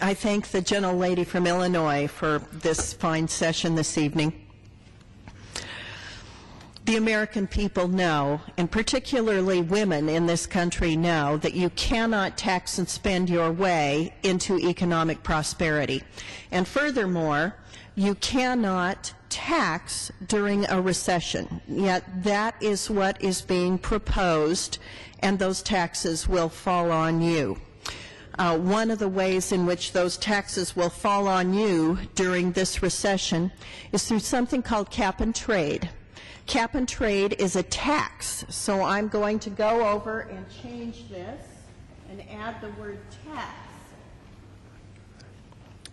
I thank the gentlelady from Illinois for this fine session this evening. The American people know, and particularly women in this country know, that you cannot tax and spend your way into economic prosperity. And furthermore, you cannot tax during a recession. Yet that is what is being proposed, and those taxes will fall on you. One of the ways in which those taxes will fall on you during this recession is through something called cap and trade. Cap and trade is a tax, so I'm going to go over and change this and add the word tax.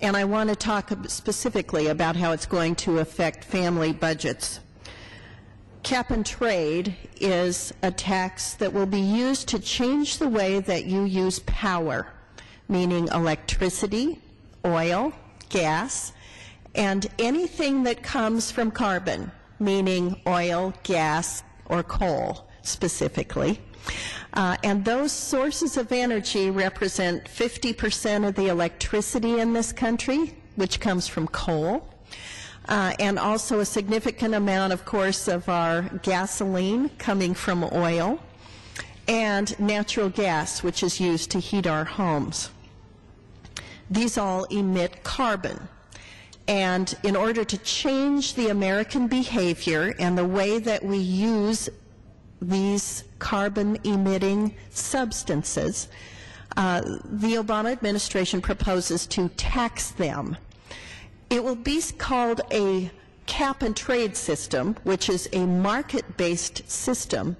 And I want to talk specifically about how it's going to affect family budgets. Cap and trade is a tax that will be used to change the way that you use power, meaning electricity, oil, gas, and anything that comes from carbon, meaning oil, gas, or coal specifically. And those sources of energy represent 50% of the electricity in this country, which comes from coal, and also a significant amount, of course, of our gasoline coming from oil, and natural gas, which is used to heat our homes. These all emit carbon. And in order to change the American behavior and the way that we use these carbon-emitting substances, the Obama administration proposes to tax them. It will be called a cap and trade system, which is a market-based system,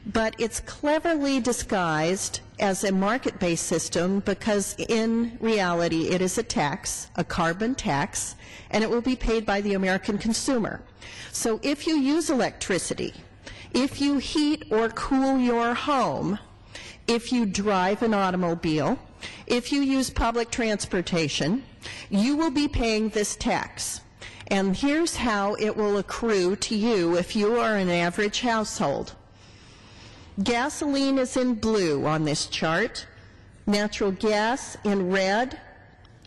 but it's cleverly disguised as a market-based system because in reality it is a tax, a carbon tax, and it will be paid by the American consumer. So if you use electricity, if you heat or cool your home, if you drive an automobile, if you use public transportation, you will be paying this tax. And here's how it will accrue to you if you are an average household. Gasoline is in blue on this chart, natural gas in red,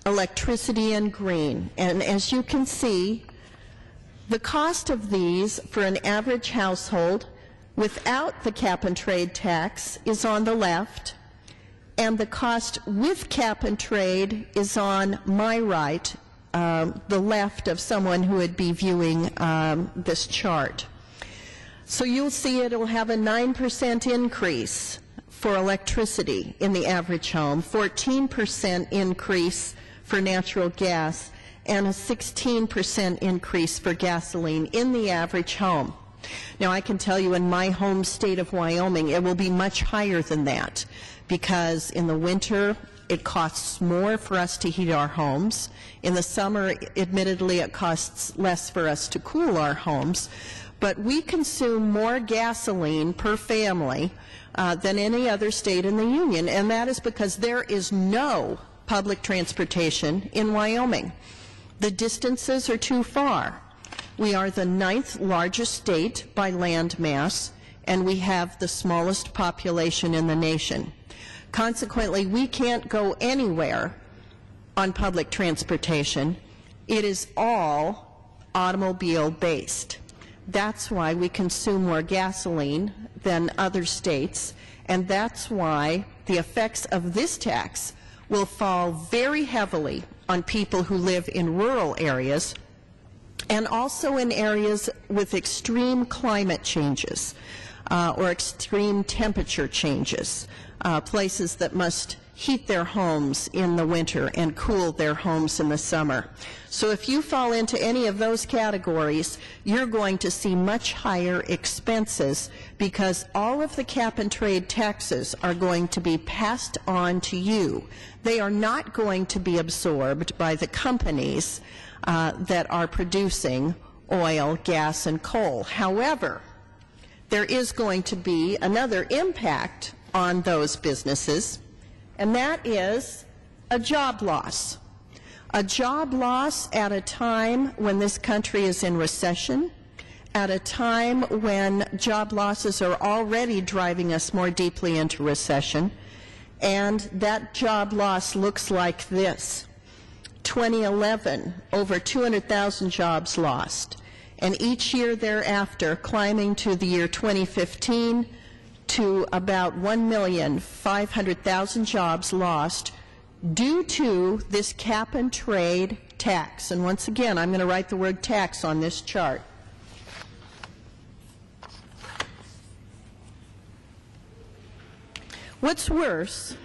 electricity in green. And as you can see, the cost of these for an average household without the cap and trade tax is on the left, and the cost with cap and trade is on my right, the left of someone who would be viewing this chart. So you'll see it'll have a 9% increase for electricity in the average home, 14% increase for natural gas, and a 16% increase for gasoline in the average home. Now, I can tell you in my home state of Wyoming, it will be much higher than that because in the winter, it costs more for us to heat our homes. In the summer, admittedly, it costs less for us to cool our homes. But we consume more gasoline per family than any other state in the union, and that is because there is no public transportation in Wyoming. The distances are too far. We are the 9th largest state by land mass, and we have the smallest population in the nation. Consequently, we can't go anywhere on public transportation. It is all automobile-based. That's why we consume more gasoline than other states, and that's why the effects of this tax will fall very heavily on people who live in rural areas and also in areas with extreme climate changes or extreme temperature changes, places that must heat their homes in the winter and cool their homes in the summer. So if you fall into any of those categories, you're going to see much higher expenses because all of the cap and trade taxes are going to be passed on to you. They are not going to be absorbed by the companies that are producing oil, gas, and coal. However, there is going to be another impact on those businesses, and that is a job loss. A job loss at a time when this country is in recession, at a time when job losses are already driving us more deeply into recession, and that job loss looks like this. 2011, over 200,000 jobs lost. And each year thereafter, climbing to the year 2015 to about 1,500,000 jobs lost due to this cap and trade tax. And once again, I'm going to write the word tax on this chart. What's worse,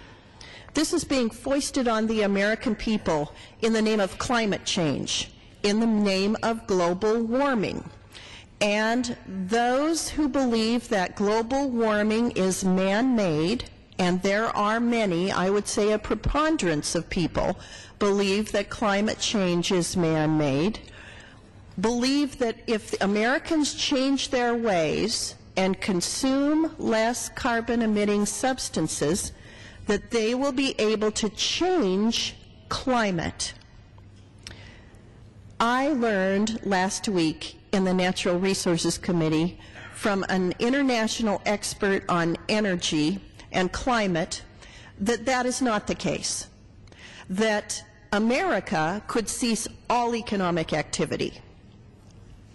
this is being foisted on the American people in the name of climate change, in the name of global warming. And those who believe that global warming is man-made, and there are many, I would say a preponderance of people, believe that climate change is man-made, believe that if Americans change their ways and consume less carbon-emitting substances, that they will be able to change climate. I learned last week in the Natural Resources Committee from an international expert on energy and climate that that is not the case, that America could cease all economic activity,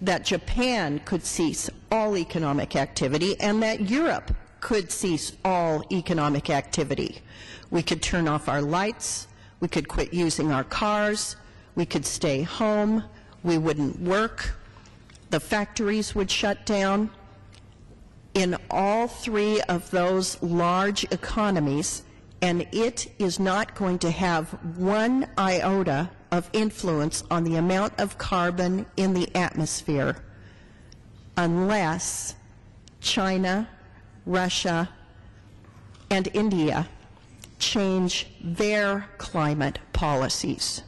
that Japan could cease all economic activity, and that Europe could cease all economic activity. We could turn off our lights, we could quit using our cars, we could stay home, we wouldn't work, the factories would shut down. In all three of those large economies, and it is not going to have one iota of influence on the amount of carbon in the atmosphere unless China, Russia, and India change their climate policies.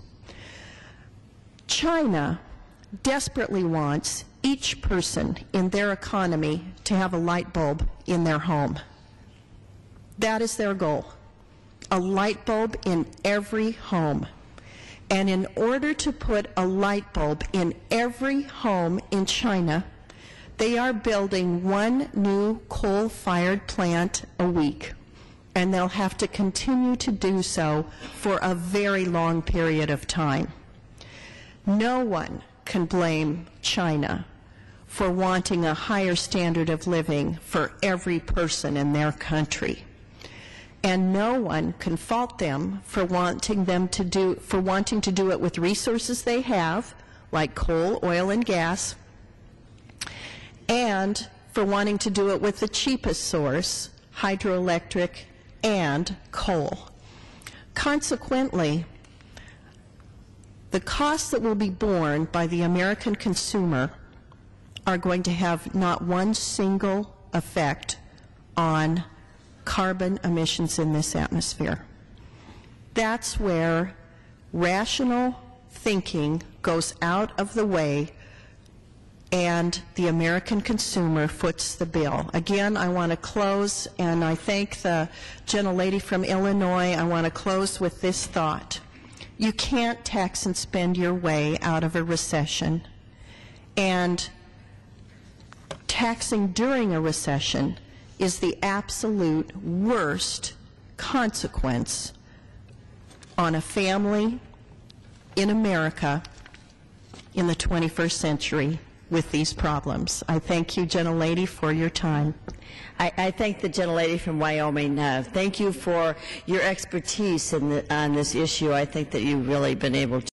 China desperately wants each person in their economy to have a light bulb in their home. That is their goal, a light bulb in every home. And in order to put a light bulb in every home in China, they are building one new coal-fired plant a week. And they'll have to continue to do so for a very long period of time. No one can blame China for wanting a higher standard of living for every person in their country. And no one can fault them for wanting to do it with resources they have, like coal, oil, and gas, and for wanting to do it with the cheapest source, hydroelectric and coal. Consequently, the costs that will be borne by the American consumer are going to have not one single effect on carbon emissions in this atmosphere. That's where rational thinking goes out of the way and the American consumer foots the bill. Again, I want to close, and I thank the gentlelady from Illinois. I want to close with this thought. You can't tax and spend your way out of a recession, and taxing during a recession is the absolute worst consequence on a family in America in the 21st century with these problems. I thank you, gentlelady, for your time. I thank the gentlelady from Wyoming. Thank you for your expertise on this issue. I think that you've really been able to